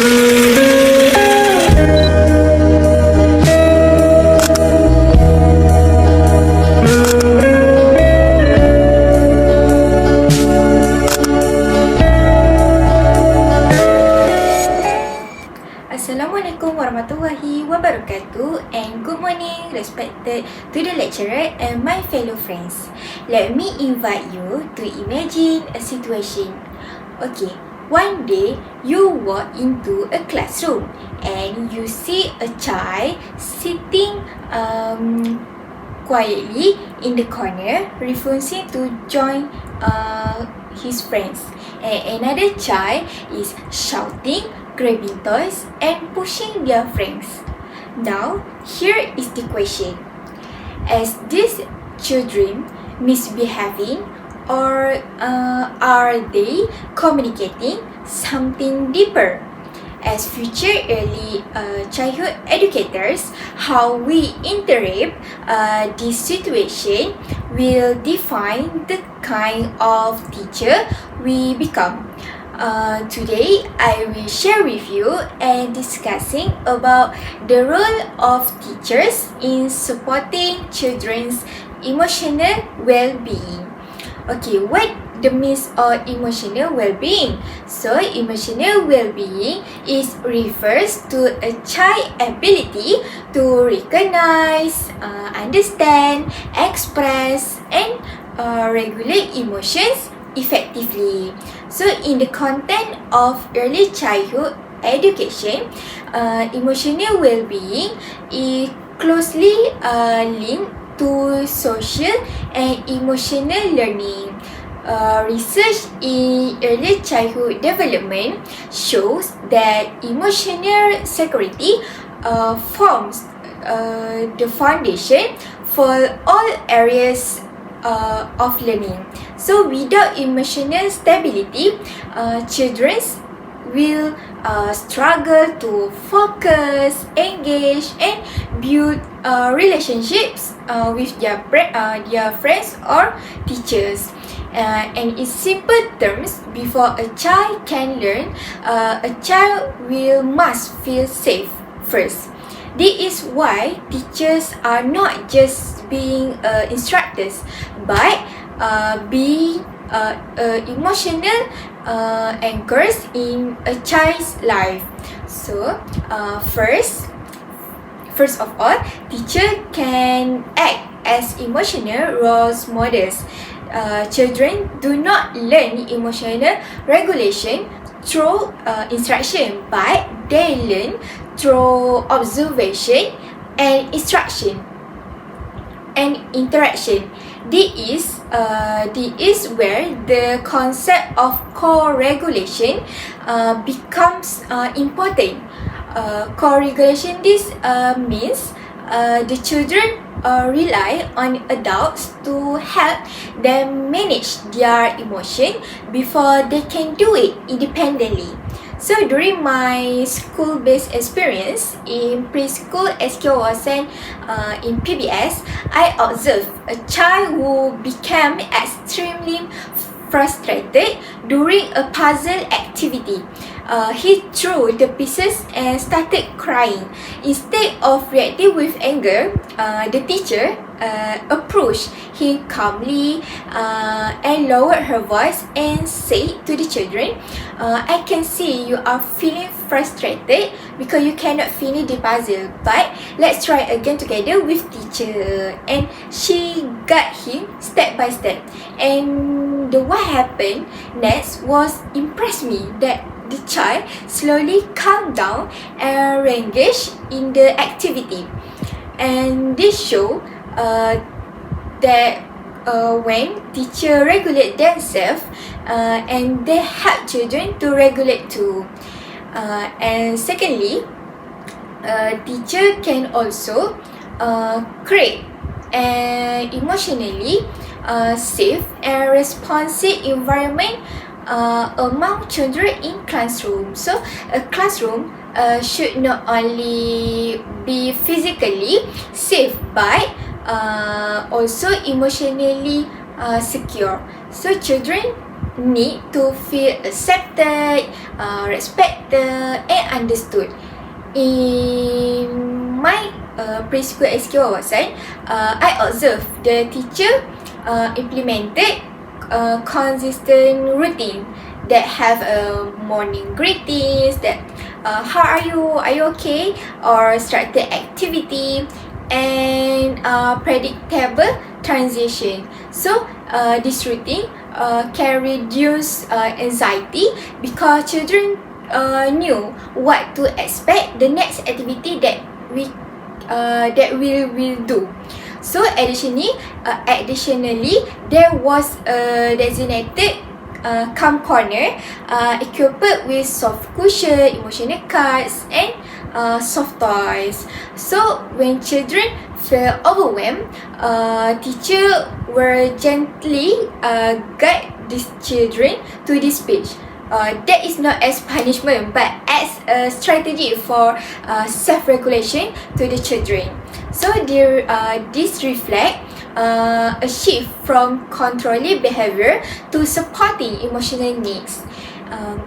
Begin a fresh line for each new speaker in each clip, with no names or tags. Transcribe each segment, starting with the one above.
Assalamualaikum warahmatullahi wabarakatuh, and good morning respected to the lecturer and my fellow friends. Let me invite you to imagine a situation. Okay, one day you walk into a classroom and you see a child sitting quietly in the corner, refusing to join his friends, and another child is shouting, grabbing toys and pushing their friends. Now, here is the question. As these children misbehaving, or are they communicating something deeper? As future early childhood educators, how we interpret this situation will define the kind of teacher we become. Today, I will share with you and discussing about the role of teachers in supporting children's emotional well-being. Okay, what the means of emotional well-being? So, emotional well-being refers to a child's ability to recognize, understand, express, and regulate emotions effectively. So, in the content of early childhood education, emotional well-being is closely linked to social and emotional learning. Research in early childhood development shows that emotional security forms the foundation for all areas of learning. So, without emotional stability, children will struggle to focus, engage, and build relationships with their friends or teachers. And in simple terms, before a child can learn, a child must feel safe first. This is why teachers are not just being instructors, but being emotional anchors in a child's life. So, first of all, teacher can act as emotional role models. Children do not learn emotional regulation through instruction, but they learn through observation and instruction and interaction. This is where the concept of co-regulation becomes important. Co-regulation, this means the children rely on adults to help them manage their emotion before they can do it independently. So, during my school-based experience in preschool SK1 in PBS, I observed a child who became extremely frustrated during a puzzle activity. He threw the pieces and started crying. Instead of reacting with anger, the teacher approached him calmly and lowered her voice and said to the children, I can see you are feeling frustrated because you cannot finish the puzzle, but let's try again together with teacher. And she got him step by step. And what happened next was impressed me, that the child slowly calmed down and engaged in the activity. And this shows that when teachers regulate themselves, and they help children to regulate too. And secondly, teacher can also create an emotionally safe and responsive environment among children in classroom. So, a classroom should not only be physically safe, but also emotionally secure. So, children need to feel accepted, respected, and understood. In my preschool SQ wawasan, I observed the teacher implemented consistent routine that have morning greetings, that how are you okay, or structured activity, and predictable transition. So this routine can reduce anxiety because children knew what to expect the next activity that we will do. So additionally, there was a designated calm corner equipped with soft cushion, emotional cards, and soft toys. So when children feel overwhelmed, teachers will gently guide these children to this page. That is not as punishment but as a strategy for self-regulation to the children. So this reflects a shift from controlling behavior to supporting emotional needs.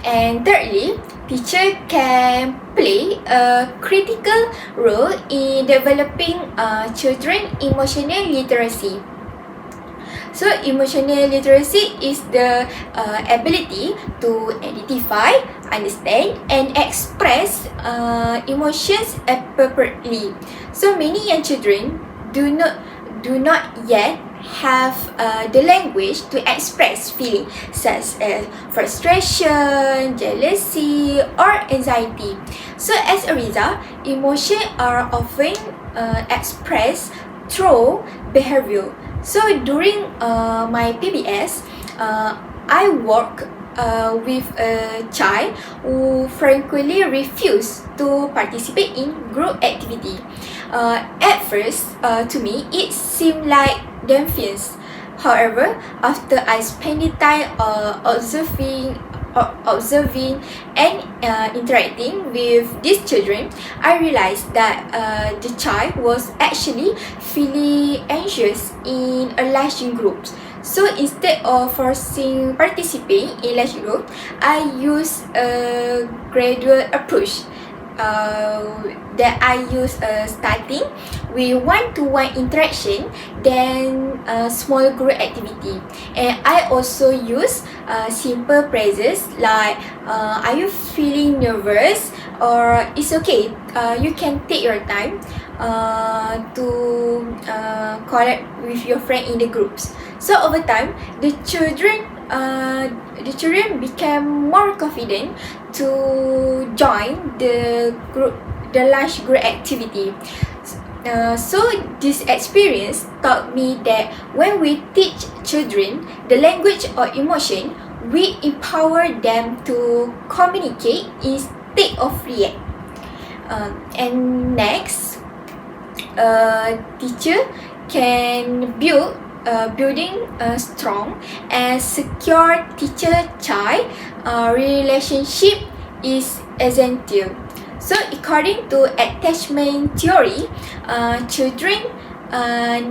And thirdly, teacher can play a critical role in developing children emotional literacy. So emotional literacy is the ability to identify, understand, and express emotions appropriately. So many young children do not yet have the language to express feelings such as frustration, jealousy, or anxiety. So as a result, emotions are often expressed through behavior. So during my PBS, I work with a child who frequently refused to participate in group activity. At first, to me, it seemed like defiance. However, after I spent the time observing and interacting with these children, I realized that the child was actually feeling anxious in a large group. So instead of forcing participating in large group, I use a gradual approach that I use starting with one-to-one interaction, then small group activity. And I also use simple phrases like are you feeling nervous, or it's okay, you can take your time to connect with your friend in the groups. So over time, the children became more confident to join the large group activity. So this experience taught me that when we teach children the language of emotion, we empower them to communicate instead of react. And next, teacher can building a strong and secure teacher-child relationship is essential. So according to attachment theory, children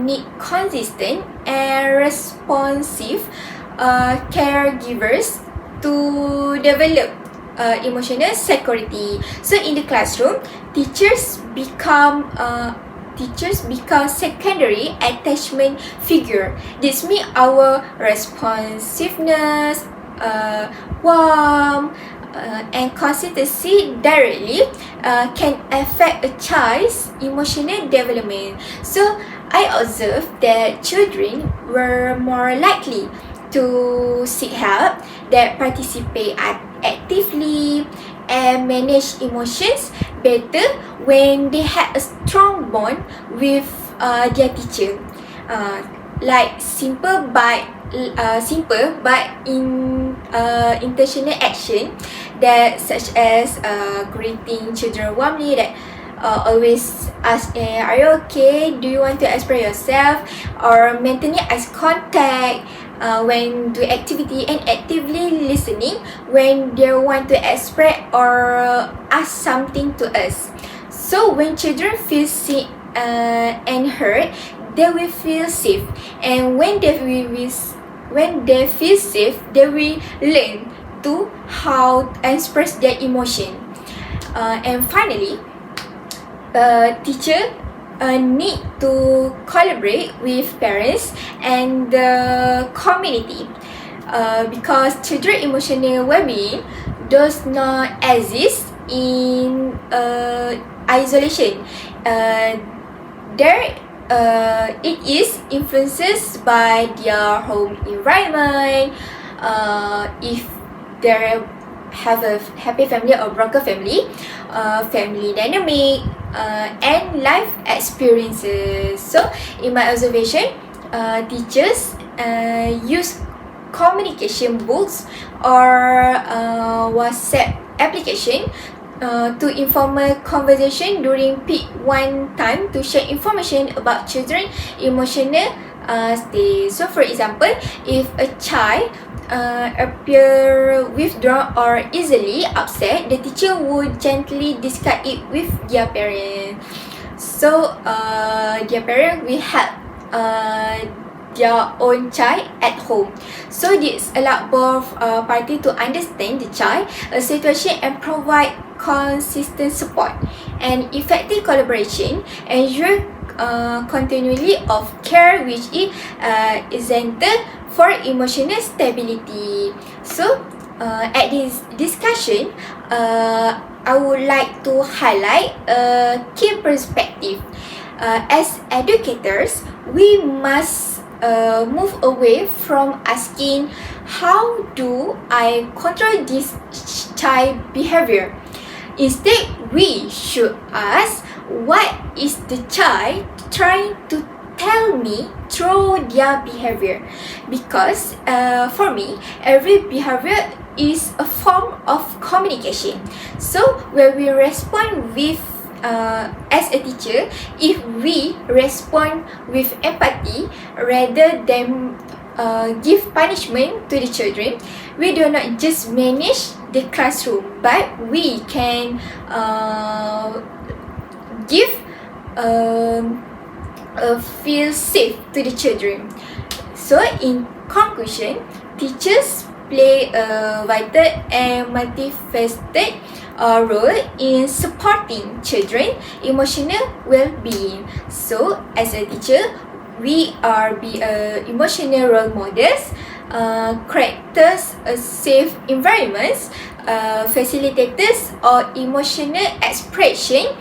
need consistent and responsive caregivers to develop emotional security. So in the classroom, teachers become secondary attachment figure. This means our responsiveness, warmth, and consistency directly can affect a child's emotional development. So I observed that children were more likely to seek help, that participate actively, and manage emotions better when they had a strong bond with their teacher. Like simple but intentional action that such as greeting children warmly, that always ask, are you okay? Do you want to express yourself? Or maintaining eye contact when do activity, and actively listening when they want to express or ask something to us. So when children feel seen and heard, they will feel safe, and when they will when they feel safe, they will learn to how express their emotion. And finally, teacher need to collaborate with parents and the community, because children emotional well-being does not exist in isolation. It is influenced by their home environment, if they have a happy family or broken family, family dynamic, and life experiences. So in my observation, teachers use communication books or WhatsApp application to informal conversation during peak one time to share information about children emotional state. So for example, if a child appear withdrawn or easily upset, the teacher would gently discuss it with their parent. So their parent will help their own child at home. So this allows both parties to understand the child situation and provide consistent support. And effective collaboration ensure continuity of care, which is essential for emotional stability. So at this discussion, I would like to highlight a key perspective. As educators, we must move away from asking, how do I control this child behavior? Instead, we should ask, what is the child trying to tell me through their behavior? Because for me, every behavior is a form of communication. So when we respond with as a teacher, if we respond with empathy rather than give punishment to the children, we do not just manage the classroom, but we can give feel safe to the children. So in conclusion, teachers play a vital and multifaceted role in supporting children emotional well-being. So as a teacher, we are emotional role models, creators a safe environments, facilitators of emotional expression,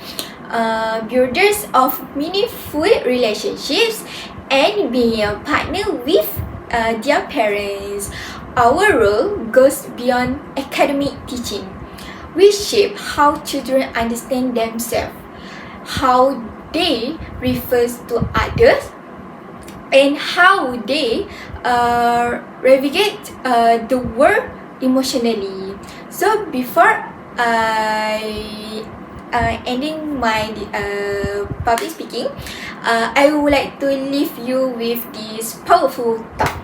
builders of meaningful relationships, and being a partner with their parents. Our role goes beyond academic teaching. We shape how children understand themselves, how they refer to others, and how they navigate the world emotionally. So before I ending my public speaking, I would like to leave you with this powerful thought.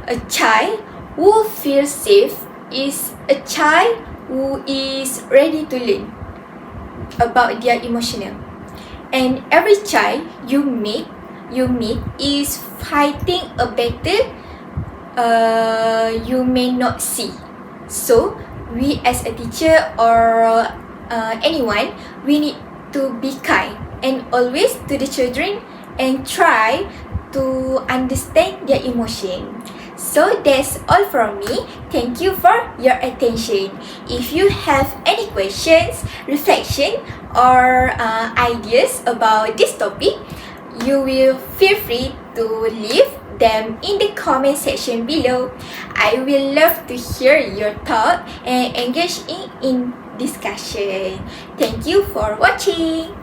A child who feels safe is a child who is ready to learn about their emotional. And every child you meet is fighting a battle you may not see. So we as a teacher or anyone, we need to be kind and always to the children and try to understand their emotion. So that's all from me. Thank you for your attention. If you have any questions, reflection, or ideas about this topic, you will feel free to leave them in the comment section below. I will love to hear your thoughts and engage in discussion. Thank you for watching.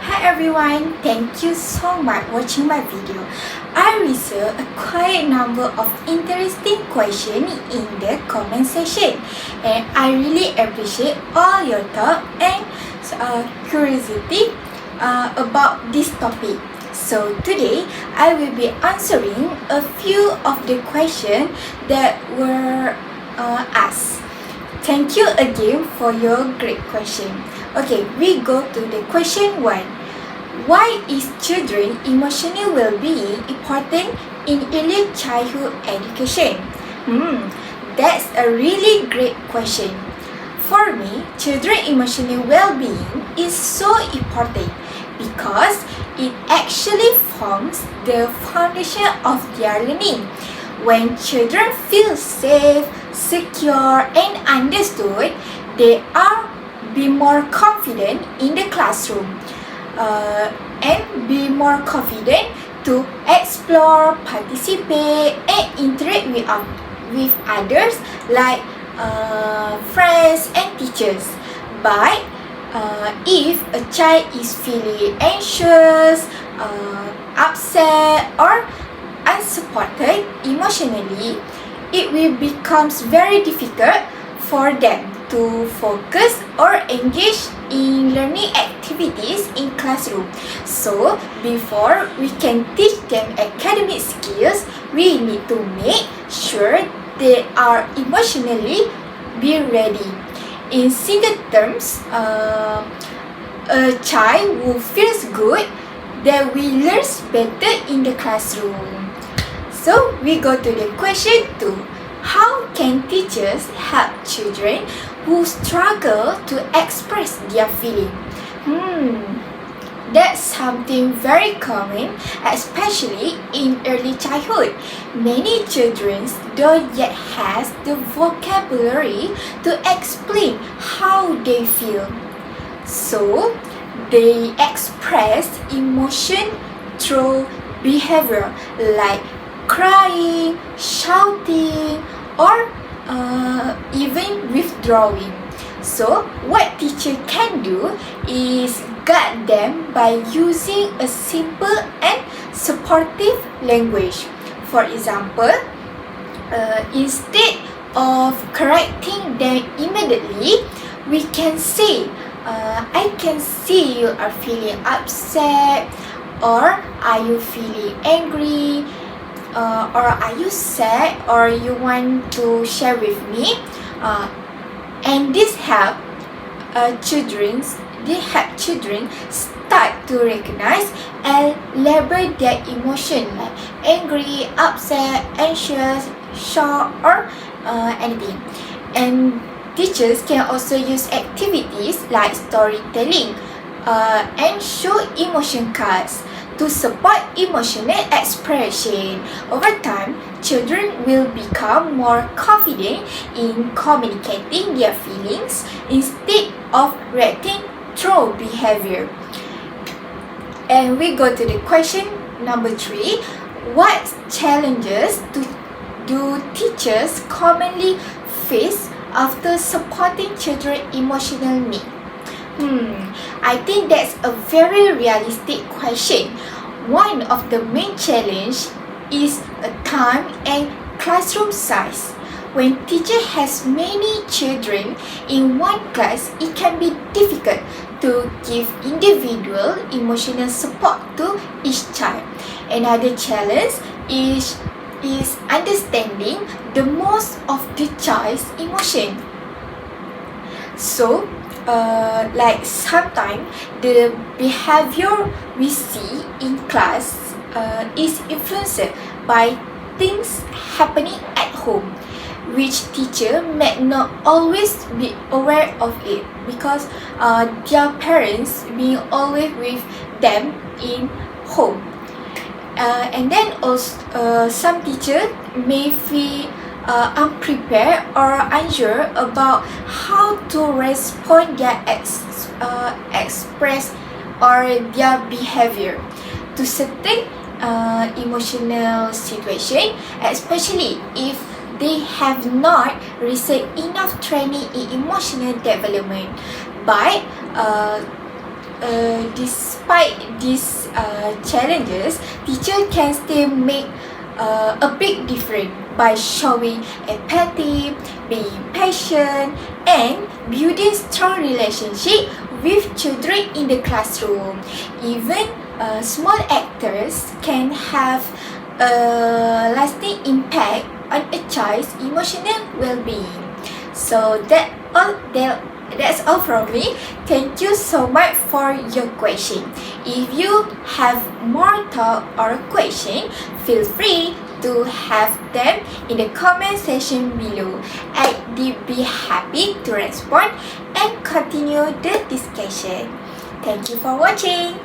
Hi everyone, thank you so much for watching my video. I received a quite number of interesting questions in the comment section, and I really appreciate all your thoughts and curiosity about this topic. So today I will be answering a few of the questions that were asked. Thank you again for your great question. Okay, we go to the question 1. Why is children emotional well-being important in early childhood education? That's a really great question. For me, children's emotional well-being is so important because it actually forms the foundation of their learning. When children feel safe, secure, and understood, they are be more confident in the classroom and be more confident to explore, participate, and interact with others like friends and teachers. But if a child is feeling anxious, upset, or unsupported emotionally, it will become very difficult for them to focus or engage in learning activities in classroom. So, before we can teach them academic skills, we need to make sure they are emotionally be ready. In simple terms, a child who feels good, they will learn better in the classroom. So, we go to the question 2. How can teachers help children who struggle to express their feeling? That's something very common, especially in early childhood. Many children don't yet have the vocabulary to explain how they feel. So, they express emotion through behavior like crying, shouting, or even withdrawing. So, what teacher can do is guide them by using a simple and supportive language. For example, instead of correcting them immediately, we can say, I can see you are feeling upset, or are you feeling angry, or are you sad, or you want to share with me? And this help children start to recognize and label their emotion like angry, upset, anxious, shocked, or anything. And teachers can also use activities like storytelling and show emotion cards to support emotional expression. Over time, children will become more confident in communicating their feelings instead of reacting through behavior. And we go to the question number 3. What challenges do teachers commonly face after supporting children's emotional needs? I think that's a very realistic question. One of the main challenges is a time and classroom size. When teacher has many children in one class, it can be difficult to give individual emotional support to each child. Another challenge is understanding the most of the child's emotion. So, like sometimes the behavior we see in class is influenced by things happening at home, which teacher may not always be aware of it because their parents being always with them in home. And then also some teachers may feel unprepared or unsure about how to respond their express or their behavior to certain emotional situation, especially if they have not received enough training in emotional development. But despite these challenges, teachers can still make a big difference by showing empathy, being patient, and building strong relationship with children in the classroom. Even small actors can have a lasting impact on a child's emotional well-being. So that's That's all from me. Thank you so much for your question. If you have more thought or question, feel free to have them in the comment section below. I'd be happy to respond and continue the discussion. Thank you for watching.